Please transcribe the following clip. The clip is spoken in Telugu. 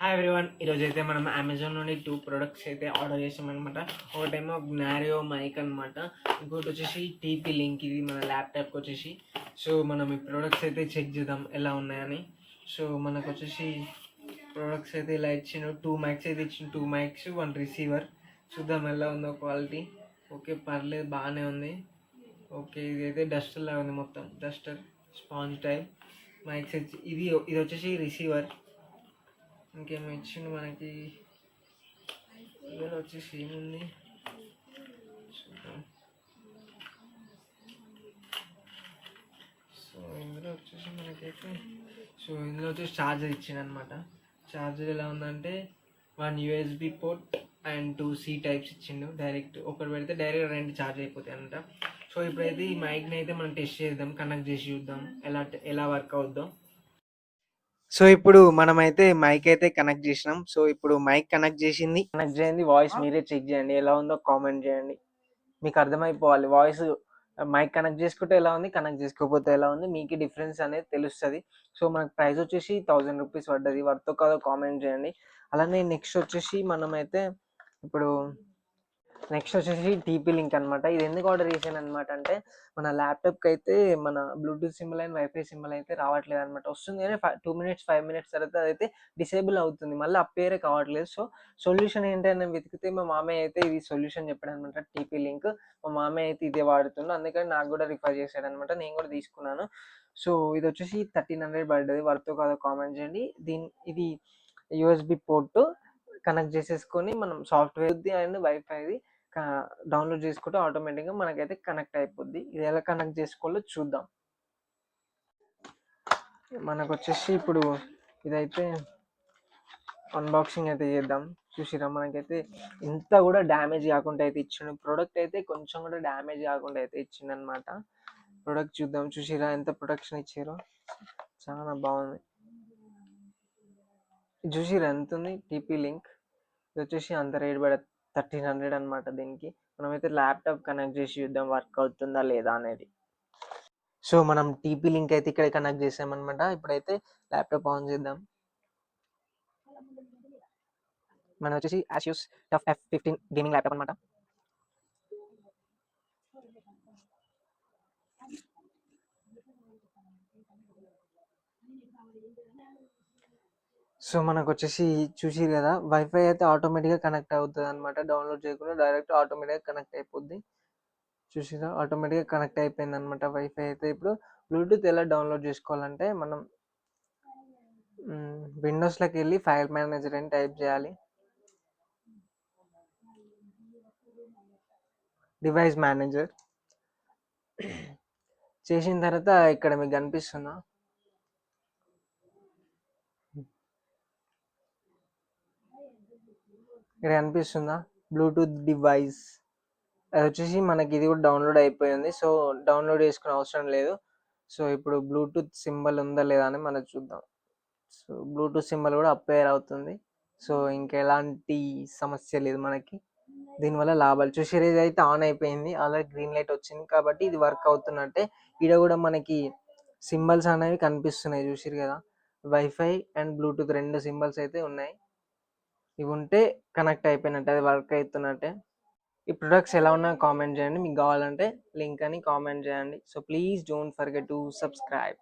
హాయ్ ఎవ్రీవన్, ఈరోజు అయితే మనం అమెజాన్ నుండి 2 ప్రొడక్ట్స్ అయితే ఆర్డర్ చేసామన్నమాట. ఒకటేమో జ్ఞారియో మైక్ అనమాట, ఇంకోటి వచ్చేసి టీపీ లింక్. ఇది మన ల్యాప్టాప్కి వచ్చేసి. సో మనం ఈ ప్రొడక్ట్స్ అయితే చెక్ చేద్దాం ఎలా ఉన్నాయని. సో మనకు వచ్చేసి ప్రొడక్ట్స్ అయితే ఇలా ఇచ్చిన 2 మైక్స్ అయితే ఇచ్చిన, 2 మైక్స్ 1 రిసీవర్. చూద్దాం ఎలా ఉందో క్వాలిటీ. ఓకే, పర్లేదు, బాగానే ఉంది. ఓకే, ఇది అయితే డస్టర్ లాగా ఉంది, మొత్తం డస్టర్ స్పాంజ్ టైప్ మైక్స్. ఇది ఇది వచ్చేసి రిసీవర్. ఇంకేమో ఇచ్చిండు మనకి. ఇందులో వచ్చేసి ఏముంది చూద్దాం. సో ఇందులో వచ్చేసి మనకైతే ఇందులో వచ్చేసి ఛార్జర్ ఇచ్చిండు అనమాట. ఛార్జర్ ఎలా ఉందంటే 1 USB port and 2 C types ఇచ్చిండు. డైరెక్ట్ ఒకటి పెడితే డైరెక్ట్ 2 ఛార్జ్ అయిపోతాయి అనమాట. సో ఇప్పుడైతే ఈ మైక్ని అయితే మనం టెస్ట్ చేద్దాం, కనెక్ట్ చేసి చూద్దాం ఎలా వర్క్ అవుద్దాం. సో ఇప్పుడు మనమైతే మైక్ అయితే కనెక్ట్ చేసినాం. సో ఇప్పుడు మైక్ కనెక్ట్ చేయండి, వాయిస్ మీరే చెక్ చేయండి, ఎలా ఉందో కామెంట్ చేయండి. మీకు అర్థమైపోవాలి వాయిస్. మైక్ కనెక్ట్ చేసుకుంటే ఎలా ఉంది, కనెక్ట్ చేసుకోకపోతే ఎలా ఉంది, మీకు డిఫరెన్స్ అనేది తెలుస్తుంది. సో మనకు ప్రైస్ వచ్చేసి 1000 రూపీస్ పడ్డది. వర్త్ కాదో కామెంట్ చేయండి. అలానే నెక్స్ట్ వచ్చేసి మనమైతే ఇప్పుడు నెక్స్ట్ వచ్చేసి టీపీ లింక్ అనమాట. ఇది ఎందుకు ఆర్డర్ చేశాను అనమాట అంటే, మన ల్యాప్టాప్కి అయితే మన Bluetooth symbol and wifi symbol అయితే రావట్లేదు అనమాట. వస్తుంది కానీ 2 మినిట్స్ 5 మినిట్స్ తర్వాత అదైతే డిసేబుల్ అవుతుంది, మళ్ళీ అప్పేరే కావట్లేదు. సో సొల్యూషన్ ఏంటని వెతికితే మా మామయ్య అయితే ఇది సొల్యూషన్ చెప్పాడు అనమాట, టీపీ లింక్. మా మామయ్య అయితే ఇదే వాడుతుండు, అందుకని నాకు కూడా రిఫర్ చేశాడు అనమాట. నేను కూడా తీసుకున్నాను. సో ఇది వచ్చేసి 1300 పడ్డది. వర్త్ కాదో కామెంట్ చేయండి. ఇది యూఎస్బి పోర్ట్ కనెక్ట్ చేసేసుకొని మనం సాఫ్ట్వేర్ది అండ్ వైఫైది డౌన్లోడ్ చేసుకుంటే ఆటోమేటిక్గా మనకైతే కనెక్ట్ అయిపోద్ది. ఇది ఎలా కనెక్ట్ చేసుకోవాలో చూద్దాం. మనకు వచ్చేసి ఇప్పుడు ఇదైతే అన్బాక్సింగ్ అయితే చేద్దాం. చూసిరా, మనకైతే ఇంత కూడా డ్యామేజ్ కాకుండా అయితే ఇచ్చిండు. ప్రోడక్ట్ అయితే కొంచెం కూడా డ్యామేజ్ కాకుండా అయితే ఇచ్చిండు అనమాట. ప్రోడక్ట్ చూద్దాం. చూసిరా ఎంత ప్రొడక్షన్ ఇచ్చారో, చాలా బాగుంది. చూసిరా ఎంత ఉంది టీపీ లింక్. ఇది వచ్చేసి అంత రేట్ పడ 1300 అనమాట. దీనికి మనమైతే ల్యాప్టాప్ కనెక్ట్ చేసి చూద్దాం వర్క్ అవుతుందా లేదా అనేది. సో మనం టీపీ లింక్ అయితే ఇక్కడ కనెక్ట్ చేసామన్నమాట. ఇప్పుడైతే ల్యాప్టాప్ ఆన్ చేద్దాం. మనం వచ్చేసి ఆస్యూస్ టఫ్ F15 గేమింగ్ ల్యాప్టాప్ అనమాట. సో మనకు వచ్చేసి చూసిరు కదా, వైఫై అయితే ఆటోమేటిక్గా కనెక్ట్ అవుతుంది అనమాట. డౌన్లోడ్ చేయకుండా డైరెక్ట్ ఆటోమేటిక్గా కనెక్ట్ అయిపోద్ది. చూసిరా, ఆటోమేటిక్గా కనెక్ట్ అయిపోయింది అనమాట వైఫై అయితే. ఇప్పుడు బ్లూటూత్ ఎలా డౌన్లోడ్ చేసుకోవాలంటే, మనం విండోస్లోకి వెళ్ళి ఫైల్ మేనేజర్ అని టైప్ చేయాలి. డివైస్ మేనేజర్ చేసిన తర్వాత ఇక్కడ మీకు కనిపిస్తుందా, ఇక్కడ కనిపిస్తుందా బ్లూటూత్ డివైస్. అది వచ్చేసి మనకి ఇది కూడా డౌన్లోడ్ అయిపోయింది. సో డౌన్లోడ్ చేసుకునే అవసరం లేదు. సో ఇప్పుడు బ్లూటూత్ సింబల్ ఉందా లేదా అని మనం చూద్దాం. సో బ్లూటూత్ సింబల్ కూడా అప్పేర్ అవుతుంది. సో ఇంకెలాంటి సమస్య లేదు మనకి. దీనివల్ల లాభాలు చూసారు, ఇది అయితే ఆన్ అయిపోయింది, ఆల్రెడీ గ్రీన్ లైట్ వచ్చింది కాబట్టి ఇది వర్క్ అవుతున్నట్టే. ఇక్కడ కూడా మనకి సింబల్స్ అనేవి కనిపిస్తున్నాయి, చూసారు కదా. వైఫై అండ్ బ్లూటూత్ 2 సింబల్స్ అయితే ఉన్నాయి. ఇవి ఉంటే కనెక్ట్ అయిపోయినట్టే, అది వర్క్ అవుతున్నట్టే. ఈ ప్రొడక్ట్స్ ఎలా ఉన్నాయో కామెంట్ చేయండి. మీకు కావాలంటే లింక్ అని కామెంట్ చేయండి. So please don't forget to subscribe.